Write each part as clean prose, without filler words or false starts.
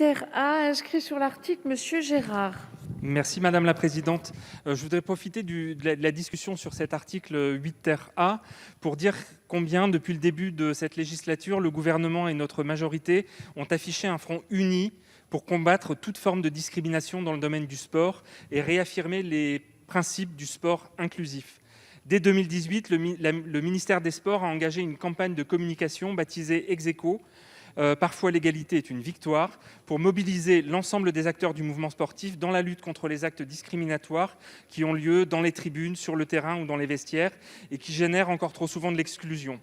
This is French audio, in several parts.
A, inscrit sur l'article, Monsieur Gérard. Merci Madame la Présidente. Je voudrais profiter de la discussion sur cet article 8 A pour dire combien, depuis le début de cette législature, le gouvernement et notre majorité ont affiché un front uni pour combattre toute forme de discrimination dans le domaine du sport et réaffirmer les principes du sport inclusif. Dès 2018, le ministère des Sports a engagé une campagne de communication baptisée Execo. Parfois l'égalité est une victoire, pour mobiliser l'ensemble des acteurs du mouvement sportif dans la lutte contre les actes discriminatoires qui ont lieu dans les tribunes, sur le terrain ou dans les vestiaires et qui génèrent encore trop souvent de l'exclusion.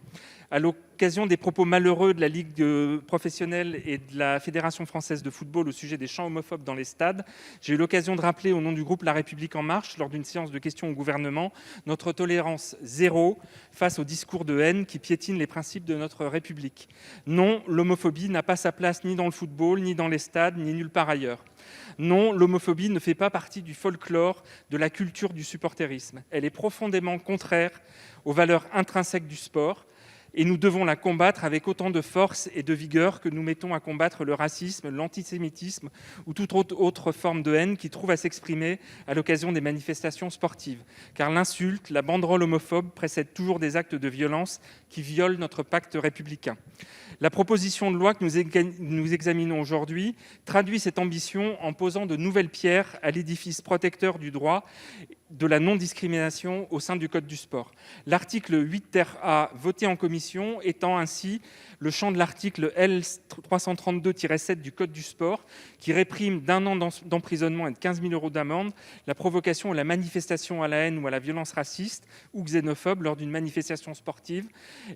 À l'occasion des propos malheureux de la Ligue professionnelle et de la Fédération française de football au sujet des chants homophobes dans les stades, j'ai eu l'occasion de rappeler au nom du groupe La République En Marche, lors d'une séance de questions au gouvernement, notre tolérance zéro face aux discours de haine qui piétinent les principes de notre République. Non, l'homophobie n'a pas sa place ni dans le football, ni dans les stades, ni nulle part ailleurs. Non, l'homophobie ne fait pas partie du folklore de la culture du supporterisme. Elle est profondément contraire aux valeurs intrinsèques du sport. Et nous devons la combattre avec autant de force et de vigueur que nous mettons à combattre le racisme, l'antisémitisme ou toute autre forme de haine qui trouve à s'exprimer à l'occasion des manifestations sportives. Car l'insulte, la banderole homophobe précèdent toujours des actes de violence qui violent notre pacte républicain. La proposition de loi que nous examinons aujourd'hui traduit cette ambition en posant de nouvelles pierres à l'édifice protecteur du droit de la non-discrimination au sein du code du sport. L'article 8 A, voté en commission, étend ainsi le champ de l'article L. 332-7 du code du sport, qui réprime d'1 an d'emprisonnement et de 15 000 € d'amende la provocation ou la manifestation à la haine ou à la violence raciste ou xénophobe lors d'une manifestation sportive.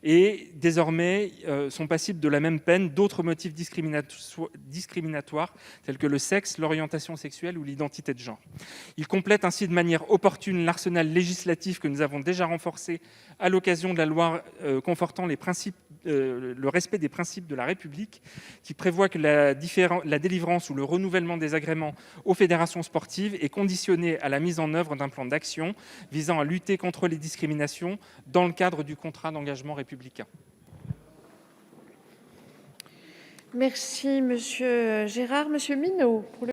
Et désormais, sont passibles de la même peine d'autres motifs discriminatoires tels que le sexe, l'orientation sexuelle ou l'identité de genre. Il complète ainsi de manière opportune l'arsenal législatif que nous avons déjà renforcé à l'occasion de la loi confortant le respect des principes de la République, qui prévoit que la délivrance ou le renouvellement des agréments aux fédérations sportives est conditionné à la mise en œuvre d'un plan d'action visant à lutter contre les discriminations dans le cadre du contrat d'engagement républicain. Merci, Monsieur Gérard. Monsieur Minot, pour le